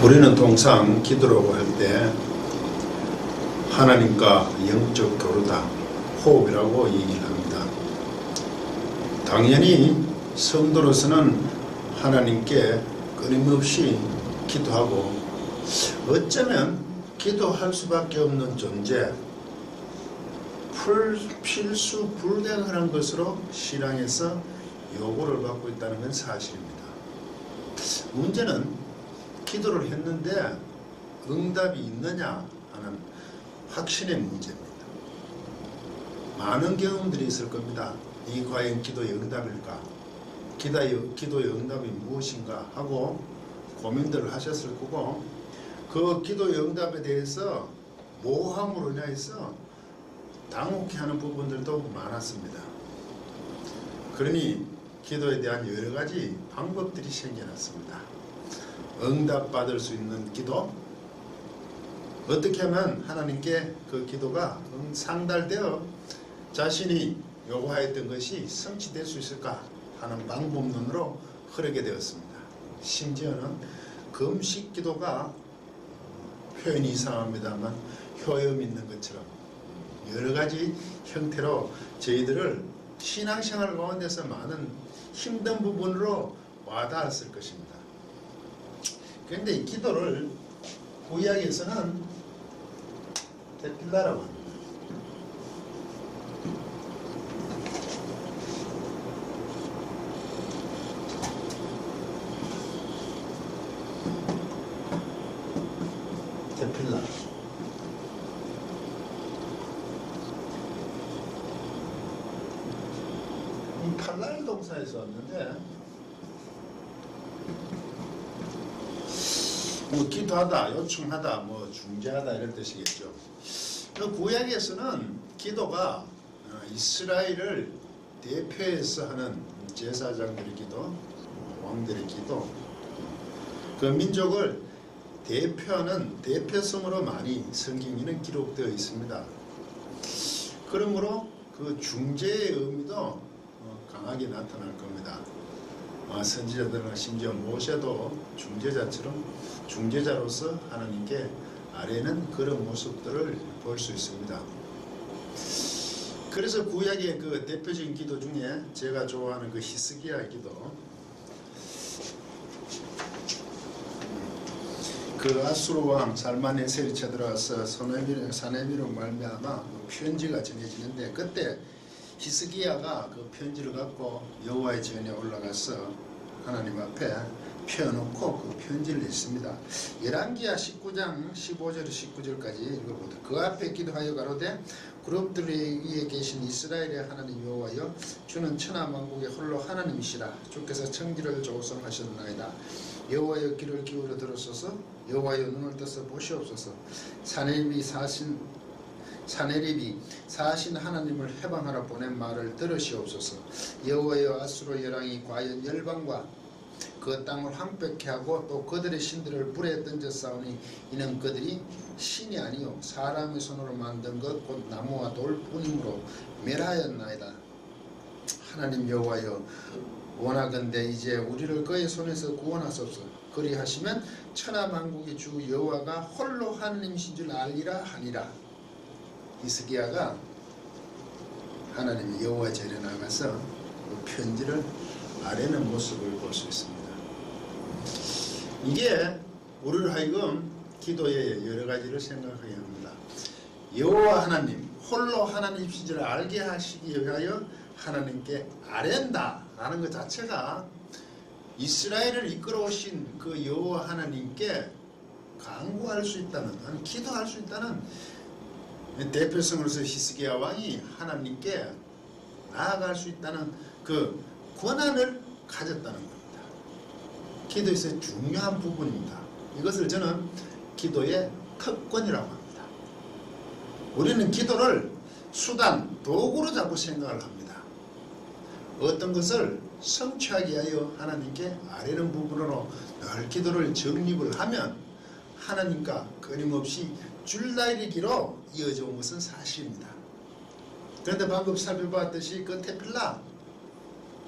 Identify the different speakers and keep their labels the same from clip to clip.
Speaker 1: 우리는 통상 기도라고 할 때 하나님과 영적 교류다, 호흡이라고 얘기를 합니다. 당연히 성도로서는 하나님께 끊임없이 기도하고 어쩌면 기도할 수밖에 없는 존재, 필수 불가능한 것으로 신앙에서 요구를 받고 있다는 건 사실입니다. 문제는 기도를 했는데 응답이 있느냐 하는 확신의 문제입니다. 많은 경험들이 있을 겁니다. 이 과연 기도의 응답일까? 기도의 응답이 무엇인가 하고 고민들을 하셨을 거고, 그 기도의 응답에 대해서 모함으로 인해서 당혹해하는 부분들도 많았습니다. 그러니 기도에 대한 여러 가지 방법들이 생겨났습니다. 응답받을 수 있는 기도, 어떻게 하면 하나님께 그 기도가 상달되어 자신이 요구하였던 것이 성취될 수 있을까 하는 방법론으로 흐르게 되었습니다. 심지어는 금식 기도가 표현이 이상합니다만 효험 있는 것처럼 여러 가지 형태로 저희들을 신앙생활 가운데서 많은 힘든 부분으로 와닿았을 것입니다. 그런데 이 기도를 구약에서는 테필라라고 합니다. 테필라. 이 팔랄 동사에서 왔는데, 뭐 기도하다, 요청하다, 뭐 중재하다 이런 뜻이겠죠. 구약에서는 기도가 이스라엘을 대표해서 하는 제사장들의 기도, 왕들의 기도, 그 민족을 대표하는 대표성으로 많이 성경에는 기록되어 있습니다. 그러므로 그 중재의 의미도 강하게 나타날 겁니다. 선지자들은 심지어 모세도 중재자로서 하나님께 아뢰는 그런 모습들을 볼 수 있습니다. 그래서 구약의 그 대표적인 기도 중에 제가 좋아하는 그 히스기야 기도, 그 아수르 왕 살만네셀이 쳐들어와서 사네비로 말미암아 편지가 전해지는데, 그때 히스기야가 그 편지를 갖고 여호와의 전에 올라가서 하나님 앞에 펴놓고 그 편지를 읽습니다. 열왕기하 19장 15절 19절까지 읽어보다. 그 앞에 기도하여 가로되, 그룹들 위에 계신 이스라엘의 하나님 여호와여, 주는 천하 만국의 홀로 하나님이시라. 주께서 천지를 조성하셨나이다. 여호와여, 귀를 기울여 들으소서. 여호와여, 눈을 떠서 보시옵소서. 사네립이 사신 하나님을 해방하러 보낸 말을 들으시옵소서. 여호와여, 아수르 열왕이 과연 열방과 그 땅을 황폐케 하고 또 그들의 신들을 불에 던져 싸우니, 이는 그들이 신이 아니요 사람의 손으로 만든 것 곧 나무와 돌뿐이므로 멸하였나이다. 하나님 여호와여, 원하건대 이제 우리를 그의 손에서 구원하소서. 그리하시면 천하 만국의 주 여호와가 홀로 하나님이신 줄 알리라 하니라. 히스기야가 하나님 여호와 전에 나가서 그 편지를 아뢰는 모습을 볼 수 있습니다. 이게 우리를 하여금 기도의 여러 가지를 생각하게 합니다. 여호와 하나님, 홀로 하나님이신 줄 알게 하시기 위하여 하나님께 아뢰는다 라는 것 자체가 이스라엘을 이끌어오신 그 여호와 하나님께 간구할 수 있다는, 기도할 수 있다는 대표성으로서 히스기야 왕이 하나님께 나아갈 수 있다는 그 권한을 가졌다는 겁니다. 기도에서 중요한 부분입니다. 이것을 저는 기도의 특권이라고 합니다. 우리는 기도를 수단, 도구로 자꾸 생각을 합니다. 어떤 것을 성취하기 위하여 하나님께 아뢰는 부분으로 늘 기도를 정립을 하면 하나님과 끊임없이 줄다리기로 이어져 온 것은 사실입니다. 그런데 방금 살펴봤듯이 그 테필라,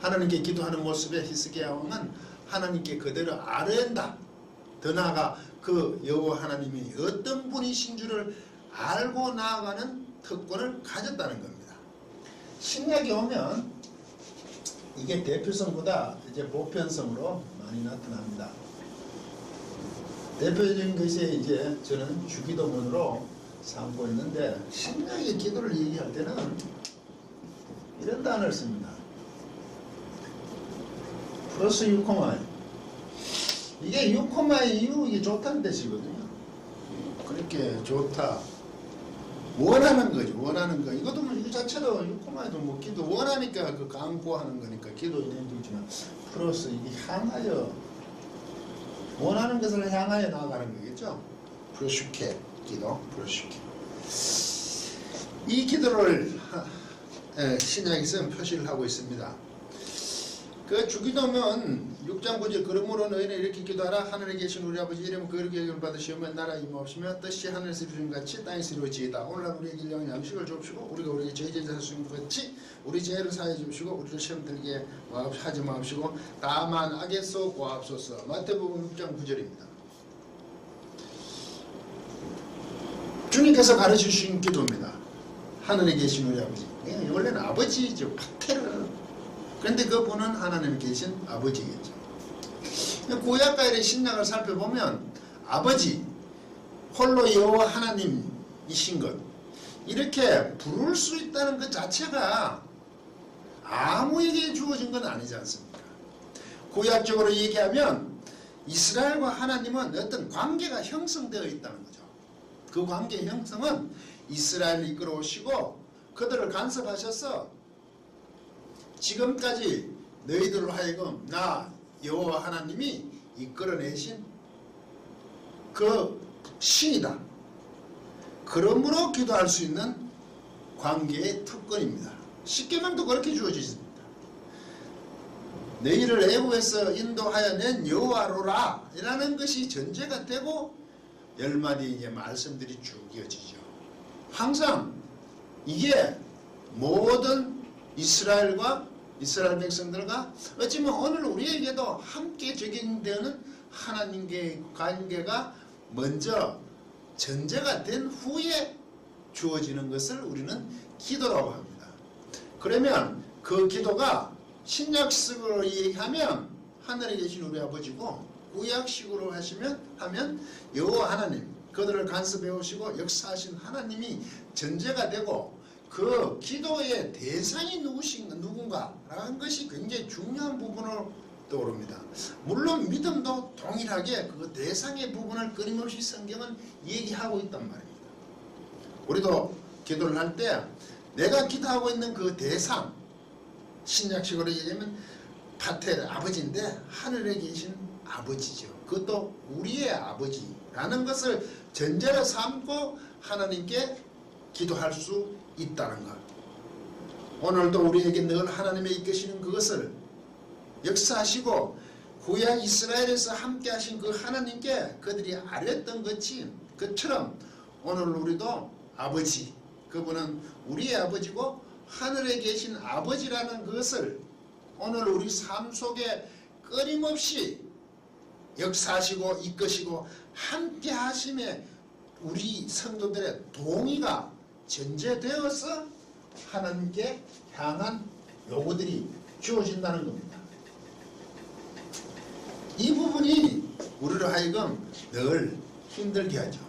Speaker 1: 하나님께 기도하는 모습의 히스기야 왕은 하나님께 그대로 아뢰는다 더 나아가 그 여호와 하나님이 어떤 분이신 줄을 알고 나아가는 특권을 가졌다는 겁니다. 신약에 오면 이게 대표성보다 이제 보편성으로 많이 나타납니다. 대표적인 것이 이제 저는 주기도문으로 삼고 있는데, 신약의 기도를 얘기할 때는 이런 단어를 씁니다. 플러스 6,2. 이게 6,2 이게 좋다는 뜻이거든요. 그렇게 좋다. 원하는 거죠. 원하는 거. 이것도 뭐 이거 자체도 6,2도 뭐 기도 원하니까 그 강구하는 거니까 기도 이름도 있지만, 플러스 이게 향하여, 원하는 것을 향하여 나아가는 거겠죠. 프로슈케 기도, 프로슈케. 이 기도를 신약에서는 표시를 하고 있습니다. 그 주기도면 6장 9절 그러므로 너희는 이렇게 기도하라. 하늘에 계신 우리 아버지 이름 거룩히 여김을 받으시오며 나라 임하옵시며 뜻이 하늘에서 이루어진 같이 땅에서 이루어지이다. 오늘날 우리에게 일용할 양식을 주옵시고 우리가 우리에게 죄진 자를 주신 것 같이 우리 죄를 사하여 주옵시고 우리를 시험 들게 하지 마옵시고 다만 악에서 구하옵소서. 마태복음 6장 9절입니다. 주님께서 가르치신 기도입니다. 하늘에 계신 우리 아버지. 원래는 아버지죠. 파테르. 그런데 그분은 하나님 계신 아버지겠죠. 구약과 신약을 살펴보면 아버지, 홀로 여호와 하나님이신 것, 이렇게 부를 수 있다는 것 자체가 아무에게 주어진 건 아니지 않습니까? 구약적으로 얘기하면 이스라엘과 하나님은 어떤 관계가 형성되어 있다는 거죠. 그 관계의 형성은 이스라엘을 이끌어 오시고 그들을 간섭하셔서 지금까지 너희들로 하여금 나 여호와 하나님이 이끌어내신 그 신이다. 그러므로 기도할 수 있는 관계의 특권입니다. 십계명도 그렇게 주어지십니다. 너희를 애굽에서 인도하여 낸 여호와로라 이라는 것이 전제가 되고 10마디 이제 말씀들이 쭉 이어지죠. 항상 이게 모든 이스라엘 백성들과 어찌보면 오늘 우리에게도 함께 적용되는 하나님과의 관계가 먼저 전제가 된 후에 주어지는 것을 우리는 기도라고 합니다. 그러면 그 기도가 신약식으로 얘기하면 하늘에 계신 우리 아버지고, 구약식으로 하면 여호와 하나님, 그들을 간섭해 오시고 역사하신 하나님이 전제가 되고, 그 기도의 대상이 누군가라는 것이 굉장히 중요한 부분으로 떠오릅니다. 물론 믿음도 동일하게 그 대상의 부분을 끊임없이 성경은 얘기하고 있단 말입니다. 우리도 기도를 할 때 내가 기도하고 있는 그 대상, 신약식으로 얘기하면 파텔 아버지인데 하늘에 계신 아버지죠. 그것도 우리의 아버지라는 것을 전제로 삼고 하나님께 기도할 수 있다는 것. 오늘도 우리에게 늘 하나님의 이끄시는 그것을 역사하시고 구약 이스라엘에서 함께 하신 그 하나님께 그들이 아뢰었던 것처럼 오늘 우리도 아버지, 그분은 우리의 아버지고 하늘에 계신 아버지라는 것을 오늘 우리 삶 속에 끊임없이 역사하시고 이끄시고 함께 하심에 우리 성도들의 동의가 전제되어서 하나님께 향한 요구들이 주어진다는 겁니다. 이 부분이 우리를 하여금 늘 힘들게 하죠.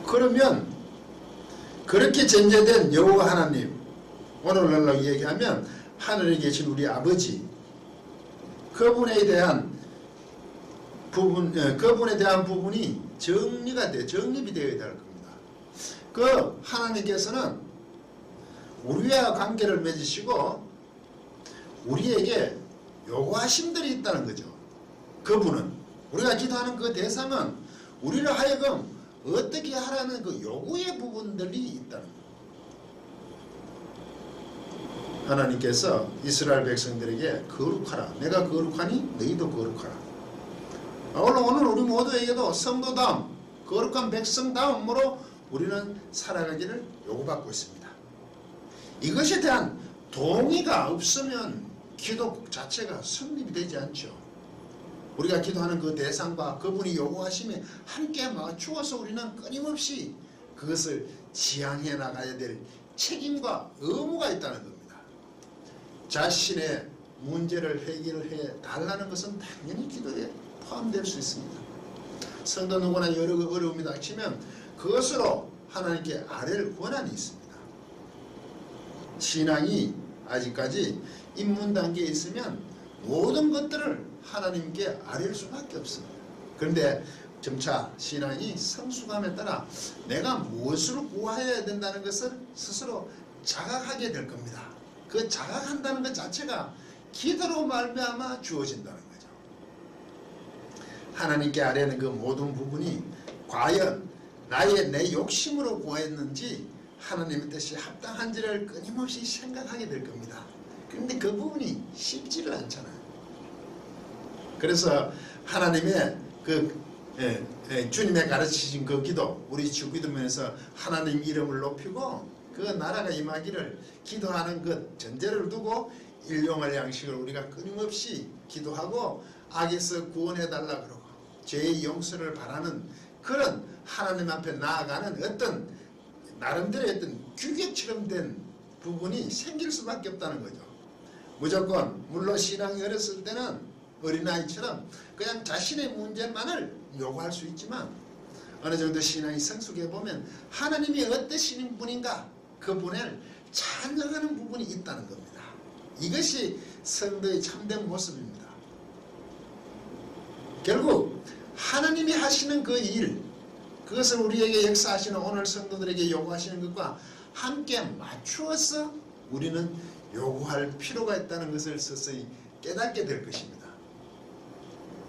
Speaker 1: 그러면 그렇게 전제된 여호와 하나님, 오늘날로 얘기하면 하늘에 계신 우리 아버지, 그분에 대한 부분이 정립이 되어야 될 겁니다. 그 하나님께서는 우리와 관계를 맺으시고 우리에게 요구하심들이 있다는 거죠. 그분은 우리가 기도하는 그 대상은 우리를 하여금 어떻게 하라는 그 요구의 부분들이 있다는 거예요. 하나님께서 이스라엘 백성들에게 거룩하라. 내가 거룩하니 너희도 거룩하라. 오늘 우리 모두에게도 성도다움, 거룩한 백성다움으로 우리는 살아가기를 요구받고 있습니다. 이것에 대한 동의가 없으면 기도 자체가 성립이 되지 않죠. 우리가 기도하는 그 대상과 그분이 요구하심에 함께 맞추어서 우리는 끊임없이 그것을 지향해 나가야 될 책임과 의무가 있다는 겁니다. 자신의 문제를 해결해 달라는 것은 당연히 기도에 포함될 수 있습니다. 성도 누구나 여러 어려움이 닥치면 그것으로 하나님께 아뢰를 권한이 있습니다. 신앙이 아직까지 입문 단계에 있으면 모든 것들을 하나님께 아뢰일 수밖에 없습니다. 그런데 점차 신앙이 성숙함에 따라 내가 무엇을 구해야 된다는 것을 스스로 자각하게 될 겁니다. 그 자각한다는 것 자체가 기도로 말미암아 주어진다는 거죠. 하나님께 아뢰는 그 모든 부분이 과연 내 욕심으로 구했는지 하나님의 뜻이 합당한지를 끊임없이 생각하게 될 겁니다. 그런데 그 부분이 쉽지를 않잖아요. 그래서 하나님의 주님의 가르치신 그 기도, 우리 주기도문에서 하나님 이름을 높이고 그 나라가 임하기를 기도하는 것 전제를 두고 일용할 양식을 우리가 끊임없이 기도하고 악에서 구원해달라 그러고 죄의 용서를 바라는 그런 하나님 앞에 나아가는 어떤 나름대로의 어떤 규격처럼 된 부분이 생길 수밖에 없다는 거죠. 무조건 물론 신앙이 어렸을 때는 어린아이처럼 그냥 자신의 문제만을 요구할 수 있지만 어느 정도 신앙이 성숙해 보면 하나님이 어떠신 분인가 그분을 찬양하는 부분이 있다는 겁니다. 이것이 성도의 참된 모습입니다. 결국 하나님이 하시는 그 일, 그것을 우리에게 역사하시는 오늘 성도들에게 요구하시는 것과 함께 맞추어서 우리는 요구할 필요가 있다는 것을 서서히 깨닫게 될 것입니다.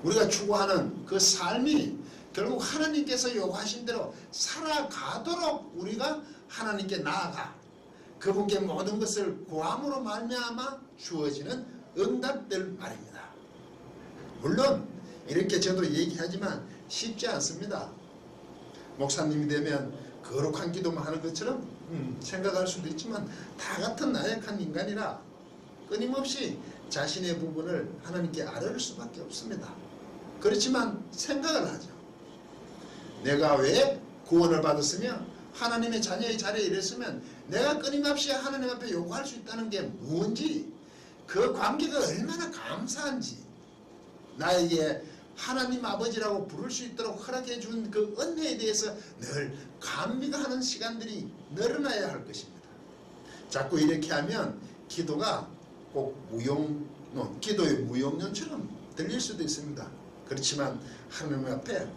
Speaker 1: 우리가 추구하는 그 삶이 결국 하나님께서 요구하신 대로 살아가도록 우리가 하나님께 나아가 그분께 모든 것을 구함으로 말미암아 주어지는 응답들 말입니다. 물론 이렇게 저도 얘기하지만 쉽지 않습니다. 목사님이 되면 거룩한 기도만 하는 것처럼 생각할 수도 있지만 다 같은 나약한 인간이라 끊임없이 자신의 부분을 하나님께 아뢰를 수밖에 없습니다. 그렇지만 생각을 하죠. 내가 왜 구원을 받았으며 하나님의 자녀의 자리에 이랬으면 내가 끊임없이 하나님 앞에 요구할 수 있다는 게 뭔지, 그 관계가 얼마나 감사한지, 나에게 하나님 아버지라고 부를 수 있도록 허락해 준 그 은혜에 대해서 늘 감미가하는 시간들이 늘어나야 할 것입니다. 자꾸 이렇게 하면 기도가 꼭 기도의 무용론처럼 들릴 수도 있습니다. 그렇지만 하나님 앞에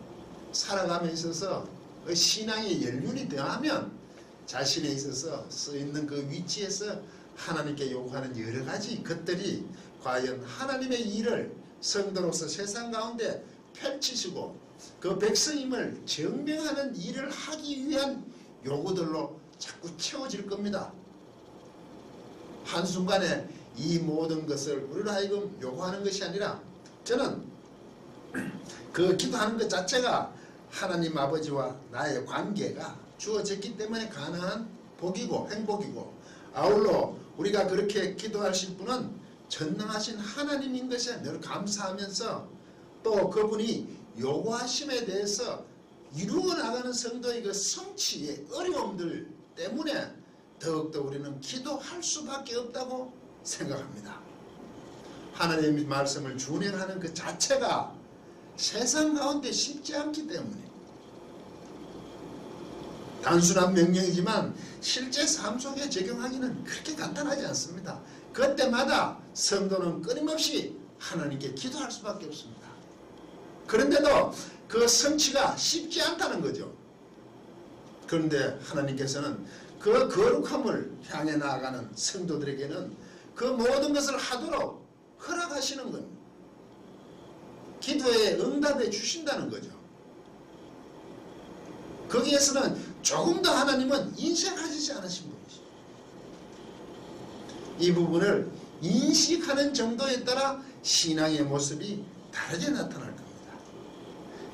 Speaker 1: 살아감에 있어서 신앙의 연륜이 더하면 자신에 있어서 써있는 그 위치에서 하나님께 요구하는 여러 가지 것들이 과연 하나님의 일을 성도로서 세상 가운데 펼치시고 그 백성임을 증명하는 일을 하기 위한 요구들로 자꾸 채워질 겁니다. 한순간에 이 모든 것을 우리로 하여금 요구하는 것이 아니라 저는 그 기도하는 것 자체가 하나님 아버지와 나의 관계가 주어졌기 때문에 가능한 복이고 행복이고, 아울러 우리가 그렇게 기도하실 분은 전능하신 하나님인 것에 늘 감사하면서 또 그분이 요구하심에 대해서 이루어 나가는 성도의 그 성취의 어려움들 때문에 더욱더 우리는 기도할 수밖에 없다고 생각합니다. 하나님의 말씀을 준행하는 그 자체가 세상 가운데 쉽지 않기 때문에 단순한 명령이지만 실제 삶 속에 적용하기는 그렇게 간단하지 않습니다. 그때마다 성도는 끊임없이 하나님께 기도할 수밖에 없습니다. 그런데도 그 성취가 쉽지 않다는 거죠. 그런데 하나님께서는 그 거룩함을 향해 나아가는 성도들에게는 그 모든 것을 하도록 허락하시는 겁니다. 기도에 응답해 주신다는 거죠. 거기에서는 조금 더 하나님은 인식하시지 않으신 분이시죠. 이 부분을 인식하는 정도에 따라 신앙의 모습이 다르게 나타날 겁니다.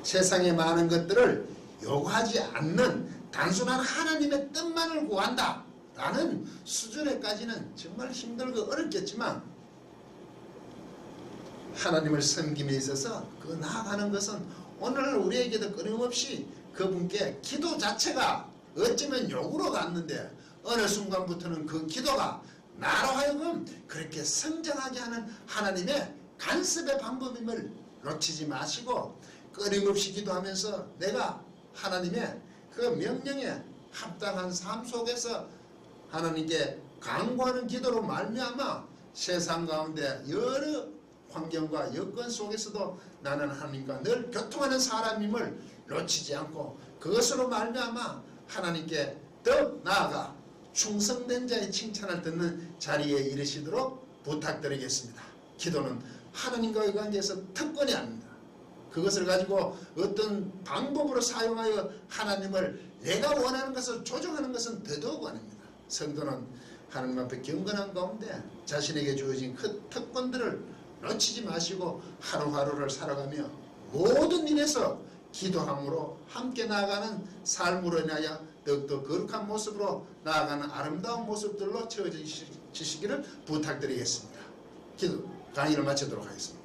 Speaker 1: 세상의 많은 것들을 요구하지 않는 단순한 하나님의 뜻만을 구한다 라는 수준에까지는 정말 힘들고 어렵겠지만 하나님을 섬김에 있어서 그 나아가는 것은 오늘 우리에게도 끊임없이 그분께 기도 자체가 어쩌면 욕으로 갔는데 어느 순간부터는 그 기도가 나로 하여금 그렇게 성장하게 하는 하나님의 간섭의 방법임을 놓치지 마시고 끊임없이 기도하면서 내가 하나님의 그 명령에 합당한 삶 속에서 하나님께 간구하는 기도로 말미암아 세상 가운데 여러 환경과 여건 속에서도 나는 하나님과 늘 교통하는 사람임을 놓치지 않고 그것으로 말미암아 하나님께 더 나아가 충성된 자의 칭찬을 듣는 자리에 이르시도록 부탁드리겠습니다. 기도는 하나님과의 관계에서 특권이 아닙니다. 그것을 가지고 어떤 방법으로 사용하여 하나님을 내가 원하는 것을 조정하는 것은 더더욱 아닙니다. 성도는 하나님 앞에 경건한 가운데 자신에게 주어진 그 특권들을 놓치지 마시고 하루하루를 살아가며 모든 일에서 기도함으로 함께 나아가는 삶으로 인하여 더욱더 거룩한 모습으로 나아가는 아름다운 모습들로 채워지시기를 부탁드리겠습니다. 기도 강의를 마치도록 하겠습니다.